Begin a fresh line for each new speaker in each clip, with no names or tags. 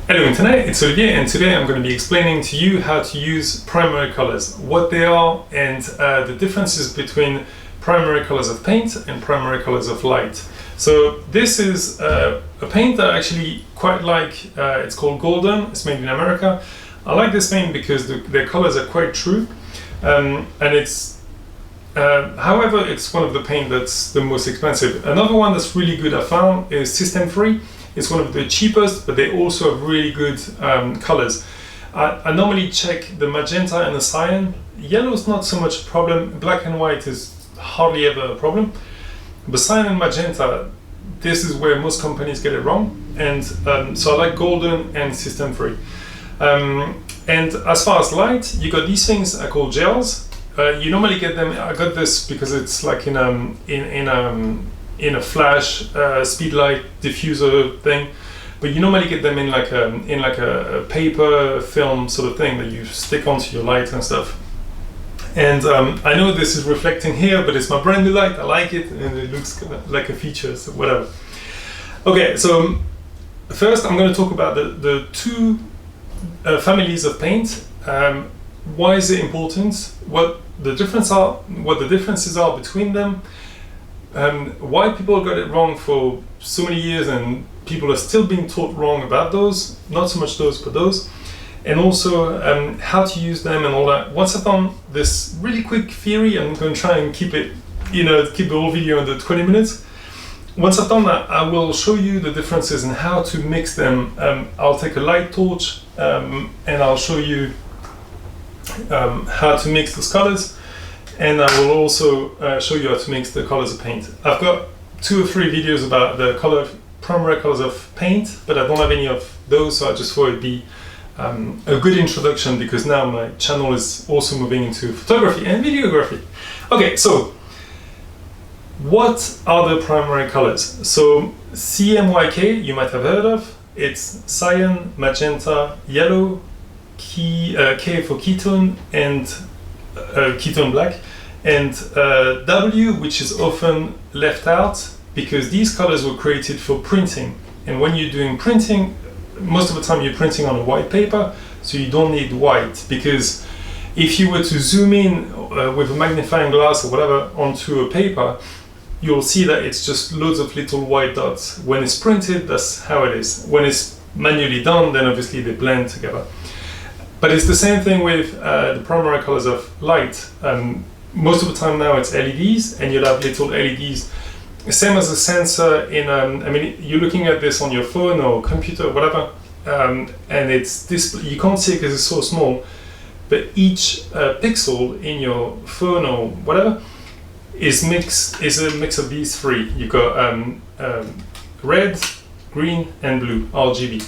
Hello Internet, it's Olivier, and today I'm going to be explaining to you how to use primary colors, what they are, and the differences between primary colors of paint and primary colors of light. So this is a paint that I actually quite like. It's called Golden. It's made in America. I like this paint because their colors are quite true, and it's however, it's one of the paint that's the most expensive. Another one that's really good I found is System Free. It's one of the cheapest, but they also have really good colors. I normally check the magenta and the cyan. Yellow is not so much a problem. Black and white is hardly ever a problem. But cyan and magenta, this is where most companies get it wrong. And so I like Golden and System Free. And as far as light, you got these things I call gels. You normally get them. I got this because it's like in a flash speed light diffuser thing, but you normally get them in like a paper film sort of thing that you stick onto your light and stuff. And I know this is reflecting here, but it's my brand new light. I like it, and it looks kind of like a feature, so whatever. Okay, so first I'm going to talk about the two families of paint. Why is it important? What the differences are between them. Why people got it wrong for so many years, and people are still being taught wrong about those, not so much those, but those, and also how to use them and all that. Once I've done this really quick theory, I'm going to try and keep it, keep the whole video under 20 minutes. Once I've done that, I will show you the differences and how to mix them. I'll take a light torch and I'll show you how to mix those colors. And I will also show you how to mix the colors of paint. I've got 2 or 3 videos about the primary colors of paint, but I don't have any of those, so I just thought it'd be a good introduction, because now my channel is also moving into photography and videography. Okay, so what are the primary colors? So CMYK, you might have heard of. It's cyan, magenta, yellow, K for ketone, and ketone black, and W, which is often left out because these colors were created for printing. And when you're doing printing, most of the time you're printing on a white paper, so you don't need white, because if you were to zoom in with a magnifying glass or whatever onto a paper, you'll see that it's just loads of little white dots. When it's printed, that's how it is. When it's manually done, then obviously they blend together. But it's the same thing with the primary colors of light. Most of the time now it's LEDs, and you'll have little LEDs, same as a sensor in, I mean, you're looking at this on your phone or computer or whatever, and it's this, you can't see it because it's so small, but each pixel in your phone or whatever is a mix of these 3. You've got red, green, and blue, RGB.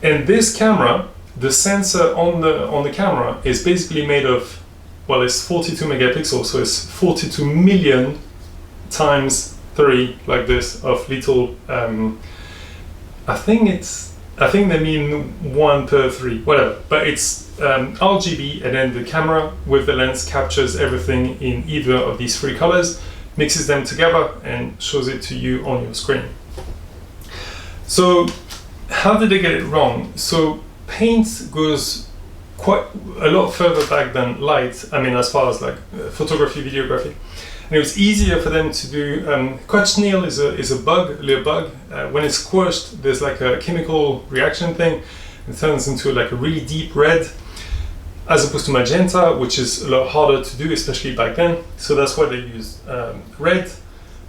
And this camera, the sensor on the camera, is basically made of, well, it's 42 megapixels, so it's 42 million times 3, like this, of little, I think they mean 1 per 3, whatever, but it's RGB, and then the camera with the lens captures everything in either of these 3 colors, mixes them together, and shows it to you on your screen. So how did they get it wrong? So paint goes quite a lot further back than light. I mean, as far as like photography, videography, and it was easier for them to do. Cochineal is a little bug. When it's squashed, there's like a chemical reaction thing. It turns into like a really deep red, as opposed to magenta, which is a lot harder to do, especially back then. So that's why they used red.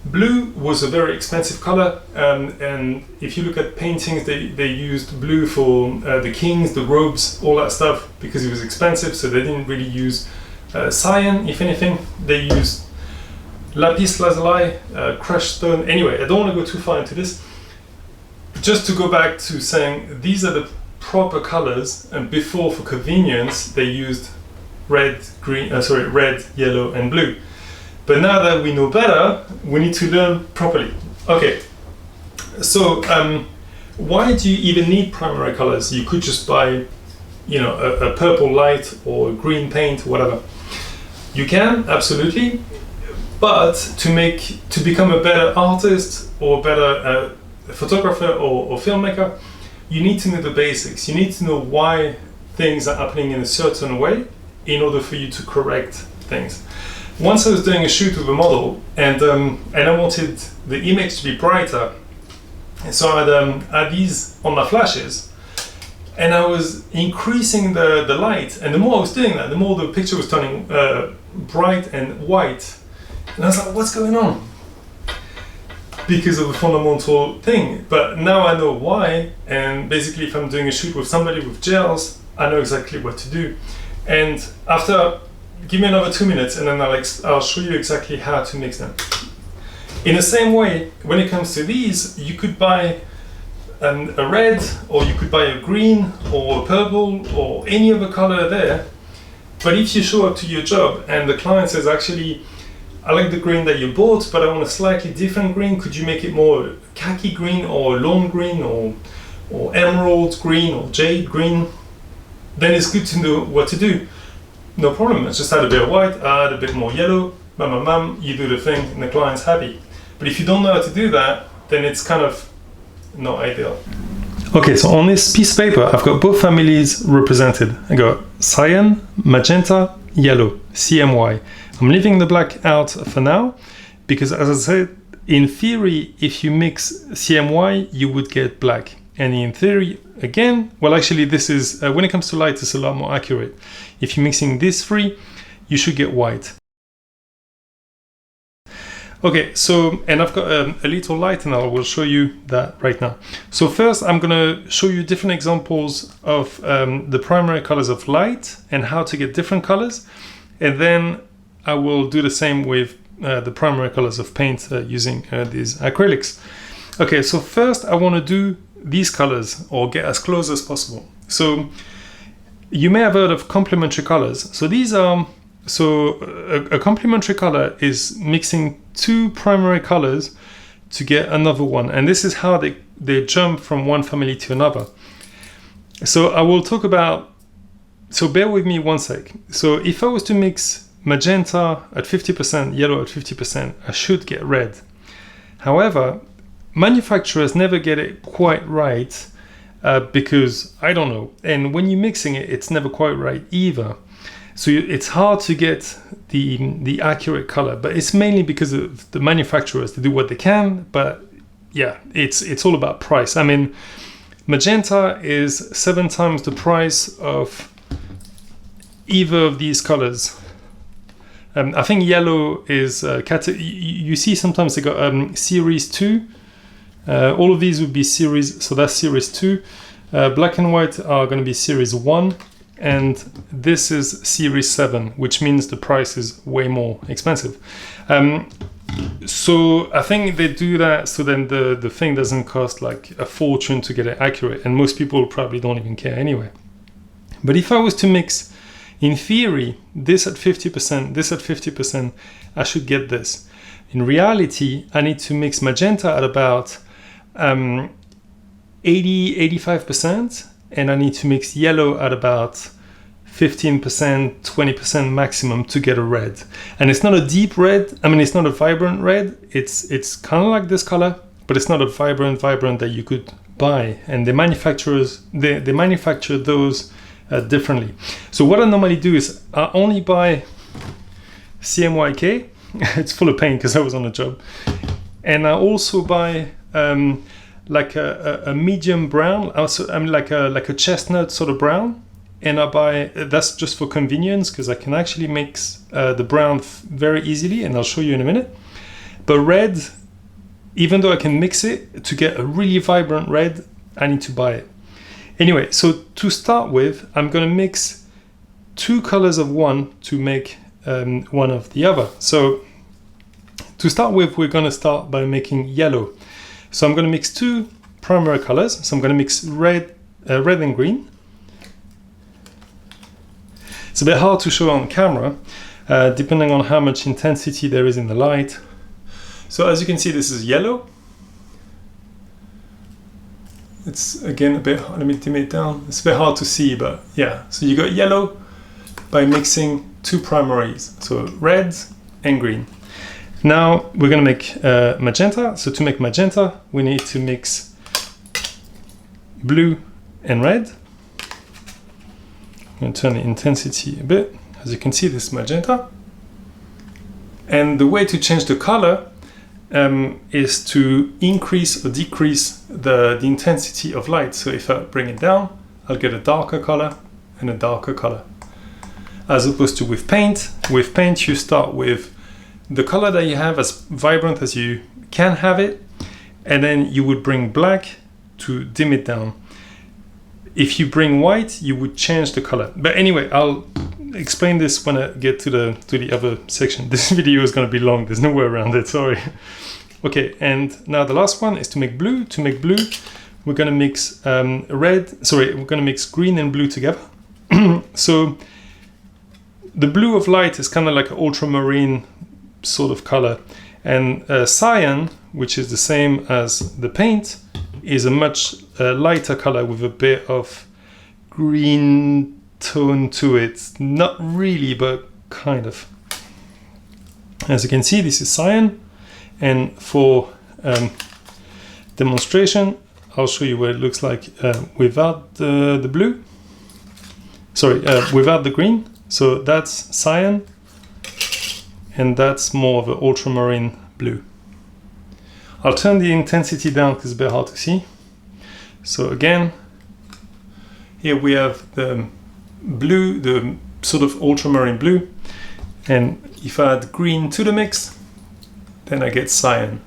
Blue was a very expensive color, and if you look at paintings, they used blue for the kings, the robes, all that stuff, because it was expensive, so they didn't really use cyan. If anything, they used lapis lazuli, crushed stone. Anyway, I don't want to go too far into this. Just to go back to saying these are the proper colors, and before, for convenience, they used red, yellow, and blue. But now that we know better, we need to learn properly. Okay, so why do you even need primary colors? You could just buy, a purple light or green paint, whatever. You can, absolutely, but to become a better artist or better photographer or filmmaker, you need to know the basics. You need to know why things are happening in a certain way in order for you to correct things. Once I was doing a shoot with a model, and I wanted the image to be brighter, and so I had these on my flashes, and I was increasing the light, and the more I was doing that, the more the picture was turning bright and white. And I was like, what's going on? Because of the fundamental thing. But now I know why, and basically if I'm doing a shoot with somebody with gels, I know exactly what to do. And after, give me another 2 minutes, and then I'll show you exactly how to mix them. In the same way, when it comes to these, you could buy a red, or you could buy a green, or a purple, or any other color there. But if you show up to your job and the client says, actually, I like the green that you bought, but I want a slightly different green, could you make it more khaki green, or lawn green, or emerald green, or jade green? Then it's good to know what to do. No problem, let's just add a bit of white, add a bit more yellow, you do the thing, and the client's happy. But if you don't know how to do that, then it's kind of not ideal. Okay, so on this piece of paper, I've got both families represented. I got cyan, magenta, yellow, CMY. I'm leaving the black out for now, because as I said, in theory, if you mix CMY, you would get black. And in theory, again, well, actually, this is, when it comes to light, it's a lot more accurate. If you're mixing these three, you should get white. Okay, so, and I've got a little light, and I will show you that right now. So first, I'm gonna show you different examples of the primary colors of light and how to get different colors. And then I will do the same with the primary colors of paint using these acrylics. Okay, so first I wanna do these colors, or get as close as possible. So you may have heard of complementary colors. So these are, a complementary color is mixing two primary colors to get another one. And this is how they jump from one family to another. So I will talk about, so bear with me one sec. So if I was to mix magenta at 50%, yellow at 50%, I should get red. However, manufacturers never get it quite right because, I don't know, and when you're mixing it, it's never quite right either. So it's hard to get the accurate color, but it's mainly because of the manufacturers. They do what they can, but yeah, it's all about price. I mean, magenta is 7 times the price of either of these colors. I think yellow is, you see sometimes they got series 2. All of these would be series, so that's series 2. Black and white are going to be series 1. And this is series 7, which means the price is way more expensive. So I think they do that so then the thing doesn't cost like a fortune to get it accurate, and most people probably don't even care anyway. But if I was to mix, in theory, this at 50%, this at 50%, I should get this. In reality, I need to mix magenta at about 80-85%, and I need to mix yellow at about 15%, 20% maximum to get a red. And it's not a deep red. I mean, it's not a vibrant red. It's kind of like this color, but it's not a vibrant that you could buy. And the manufacturers, they manufacture those differently. So what I normally do is I only buy CMYK. It's full of paint because I was on a job. And I also buy like a medium brown, also like a chestnut sort of brown, and I buy, that's just for convenience because I can actually mix the brown very easily, and I'll show you in a minute. But red, even though I can mix it, to get a really vibrant red, I need to buy it. Anyway, so to start with, I'm going to mix 2 colors of one to make one of the other. So to start with, we're going to start by making yellow. So I'm going to mix 2 primary colors. So I'm going to mix red and green. It's a bit hard to show on camera, depending on how much intensity there is in the light. So as you can see, this is yellow. It's again a bit, let me dim it down. It's a bit hard to see, but yeah. So you got yellow by mixing 2 primaries, so red and green. Now we're going to make magenta. So to make magenta, we need to mix blue and red. I'm going to turn the intensity a bit. As you can see, this is magenta. And the way to change the color is to increase or decrease the intensity of light. So if I bring it down, I'll get a darker color and a darker color. As opposed to with paint. With paint, you start with the color that you have as vibrant as you can have it, and then you would bring black to dim it down. If you bring white, you would change the color. But anyway, I'll explain this when I get to the other section. This video is going to be long. There's no way around it. Sorry. Okay, and now the last one is to make blue. To make blue, we're going to mix we're going to mix green and blue together. So the blue of light is kind of like an ultramarine sort of color, and cyan, which is the same as the paint, is a much lighter color with a bit of green tone to it. Not really, but kind of. As you can see, this is cyan, and for demonstration, I'll show you what it looks like without the blue. Sorry, without the green. So that's cyan, and that's more of an ultramarine blue. I'll turn the intensity down because it's a bit hard to see. So again, here we have the blue, the sort of ultramarine blue, and if I add green to the mix, then I get cyan.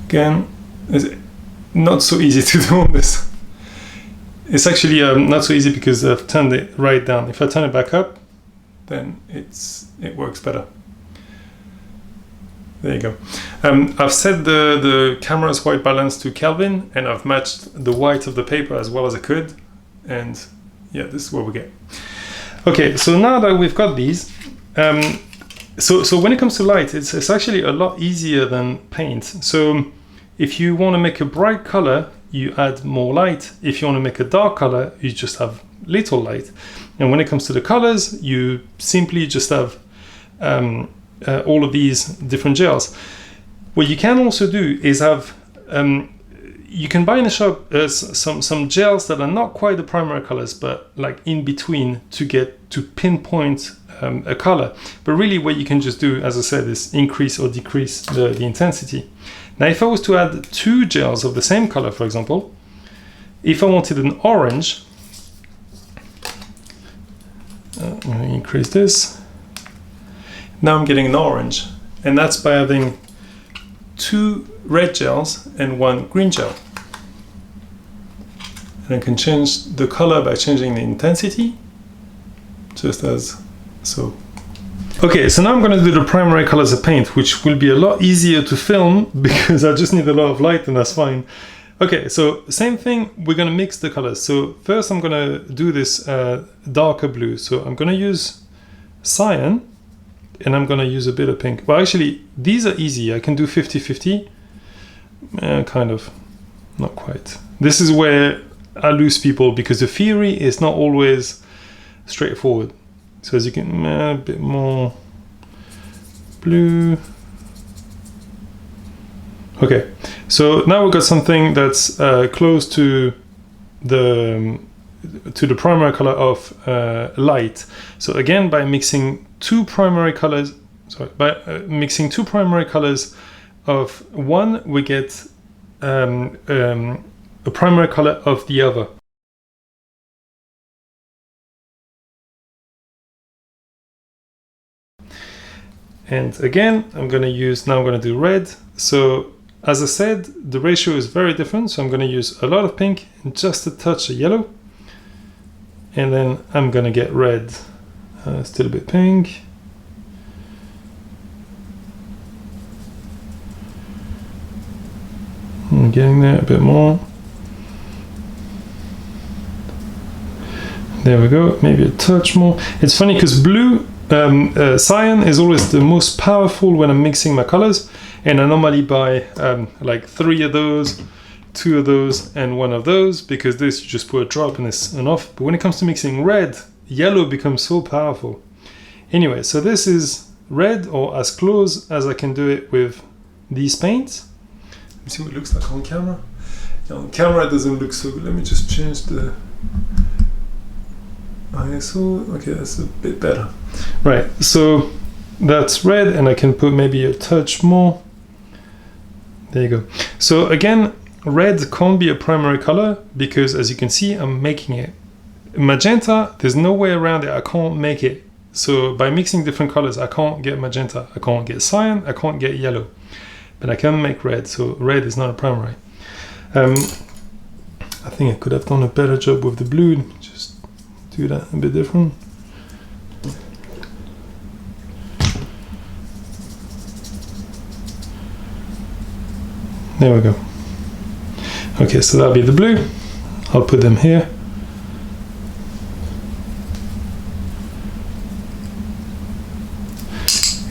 Again, it's not so easy to do on this. It's actually not so easy because I've turned it right down. If I turn it back up, then it works better. There you go. I've set the camera's white balance to Kelvin, and I've matched the white of the paper as well as I could. And yeah, this is what we get. Okay, so now that we've got these, so when it comes to light, it's actually a lot easier than paint. So if you want to make a bright color, you add more light. If you want to make a dark color, you just have little light. And when it comes to the colors, you simply just have all of these different gels. What you can also do is have, you can buy in the shop some gels that are not quite the primary colors, but like in between to pinpoint a color. But really what you can just do, as I said, is increase or decrease the intensity. Now, if I was to add two gels of the same color, for example, if I wanted an orange, I'm going to increase this. Now I'm getting an orange, and that's by having two red gels and one green gel. And I can change the color by changing the intensity, just as so. Okay, so now I'm going to do the primary colors of paint, which will be a lot easier to film because I just need a lot of light, and that's fine. Okay, so same thing, we're going to mix the colors. So first I'm going to do this darker blue. So I'm going to use cyan, and I'm going to use a bit of pink. Well, actually, these are easy. I can do 50-50. Kind of, not quite. This is where I lose people because the theory is not always straightforward. So as you can, a bit more blue. Okay, so now we've got something that's close to the primary color of light. So again, by mixing two primary colors, mixing two primary colors of one, we get a primary color of the other. And again, I'm going to do red. So as I said, the ratio is very different. So I'm going to use a lot of pink and just a touch of yellow. And then I'm going to get red, still a bit pink. I'm getting there a bit more. There we go, maybe a touch more. It's funny because blue, cyan is always the most powerful when I'm mixing my colors, and I normally buy like 3 of those, 2 of those, and 1 of those, because this you just put a drop and it's enough. But when it comes to mixing red, yellow becomes so powerful. Anyway, so this is red, or as close as I can do it with these paints. me see what it looks like on camera. Yeah, on camera it doesn't look so good. Let me just change the ISO. Okay, that's a bit better. Right, so that's red, and I can put maybe a touch more. There you go. So again, red can't be a primary color because, as you can see, I'm making it. Magenta, there's no way around it. I can't make it. So by mixing different colors, I can't get magenta, I can't get cyan, I can't get yellow, but I can make red. So red is not a primary. I think I could have done a better job with the blue. Just do that a bit different. There we go. Okay, so that'll be the blue. I'll put them here.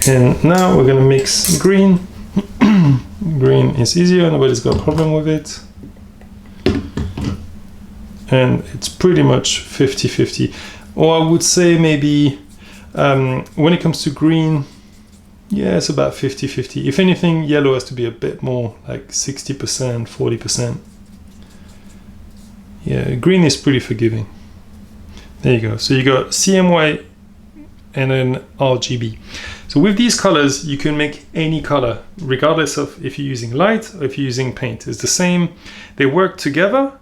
And now we're gonna mix green. Green is easier, nobody's got a problem with it. And it's pretty much 50-50. Or I would say maybe when it comes to green, yeah, it's about 50-50. If anything, yellow has to be a bit more, like 60%, 40%. Yeah, green is pretty forgiving. There you go. So you got CMY and then RGB. So with these colors, you can make any color, regardless of if you're using light or if you're using paint. It's the same. They work together,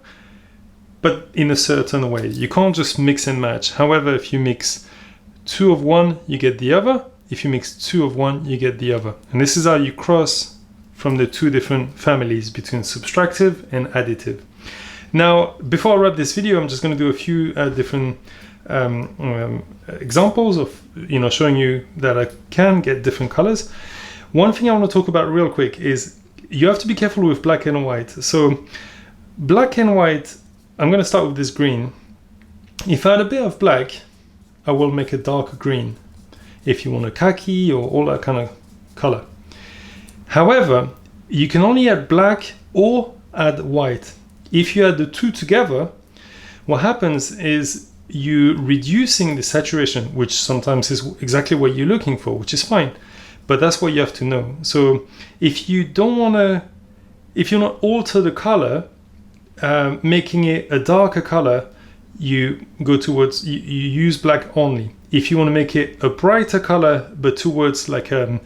but in a certain way. You can't just mix and match. However, if you mix two of one, you get the other. If you mix two of one, you get the other. And this is how you cross from the two different families between subtractive and additive. Now, before I wrap this video, I'm just going to do a few different examples of, showing you that I can get different colors. One thing I want to talk about real quick is you have to be careful with black and white. So black and white, I'm going to start with this green. If I add a bit of black, I will make a darker green. If you want a khaki or all that kind of color. However, you can only add black or add white. If you add the two together, what happens is you reducing the saturation, which sometimes is exactly what you're looking for, which is fine, but that's what you have to know. So if you don't want to, if you not alter the color, making it a darker color, you go towards, you use black only. If you want to make it a brighter color, but towards like a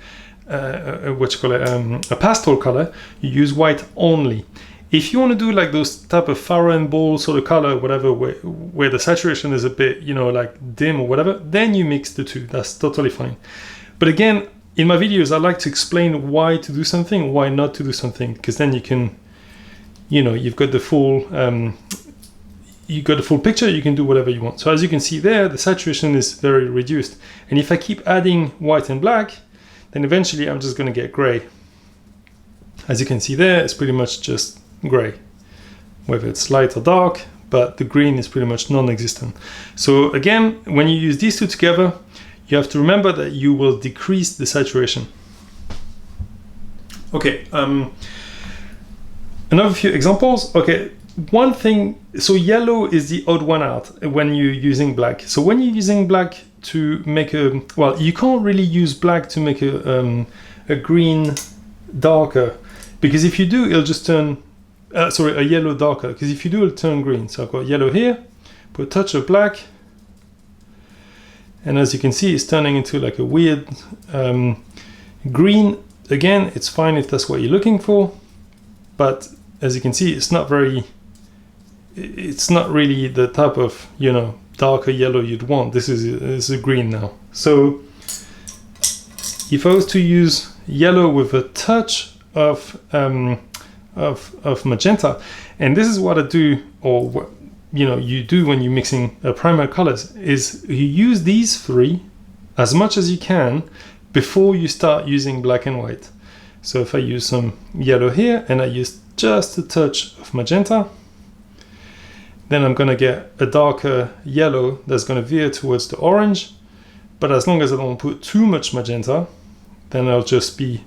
pastel color, you use white only. If you want to do like those type of Farrow and Ball sort of color, whatever, where the saturation is a bit, like dim or whatever, then you mix the two. That's totally fine. But again, in my videos, I like to explain why to do something, why not to do something, because then you can, you've got the full, picture, you can do whatever you want. So as you can see there, the saturation is very reduced. And if I keep adding white and black, then eventually I'm just going to get gray. As you can see there, it's pretty much just gray, whether it's light or dark, but the green is pretty much non-existent. So again, when you use these two together, you have to remember that you will decrease the saturation. Okay, another few examples. Okay, one thing, so yellow is the odd one out when you're using black. So when you're using black to make a, well, you can't really use black to make a green darker, because if you do, it'll just turn, a yellow darker, because if you do, it'll turn green. So I've got yellow here, put a touch of black, and as you can see, it's turning into like a weird green. Again, it's fine if that's what you're looking for, but as you can see, it's not really the type of, darker yellow you'd want. This is a green now. So if I was to use yellow with a touch of magenta, and this is what I do, or what you do when you're mixing primary colors, is you use these three as much as you can before you start using black and white. So if I use some yellow here and I use just a touch of magenta, then I'm going to get a darker yellow that's going to veer towards the orange. But as long as I don't put too much magenta, then I'll just be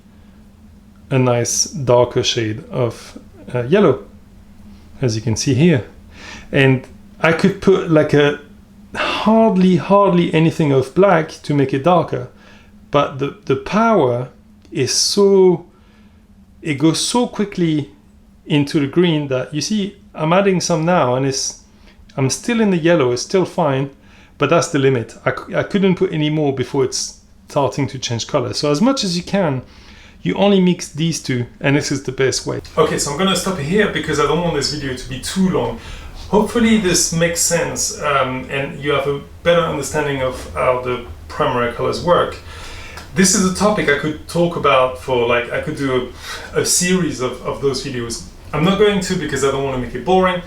a nice darker shade of yellow, as you can see here. And I could put like a hardly anything of black to make it darker, but the power is so it goes so quickly into the green that you see I'm adding some now and I'm still in the yellow, it's still fine, but that's the limit. I couldn't put any more before it's starting to change color. So as much as you can, you only mix these two, and this is the best way. Okay, so I'm gonna stop here because I don't want this video to be too long. Hopefully this makes sense and you have a better understanding of how the primary colors work. This is a topic I could talk about for, like, I could do a series of those videos. I'm not going to because I don't want to make it boring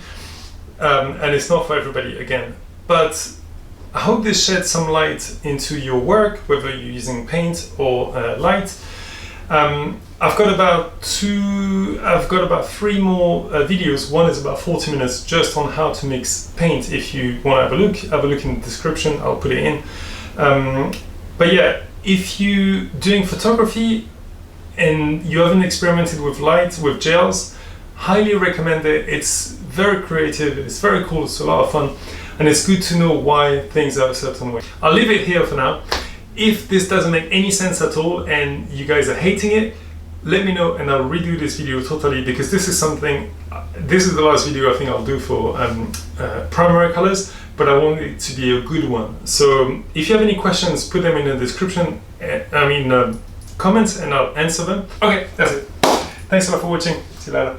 and it's not for everybody again. But I hope this sheds some light into your work, whether you're using paint or light. I've got about 3 more videos. One is about 40 minutes just on how to mix paint. If you want to have a look in the description, I'll put it in. But yeah, if you're doing photography and you haven't experimented with light, with gels, highly recommend it. It's very creative, it's very cool, it's a lot of fun, and it's good to know why things are a certain way. I'll leave it here for now. If this doesn't make any sense at all and you guys are hating it, let me know and I'll redo this video totally, because this is the last video I think I'll do for primary colors, but I want it to be a good one. So if you have any questions, put them in the description, comments, and I'll answer them. Okay, that's it. Thanks a lot for watching. See you later.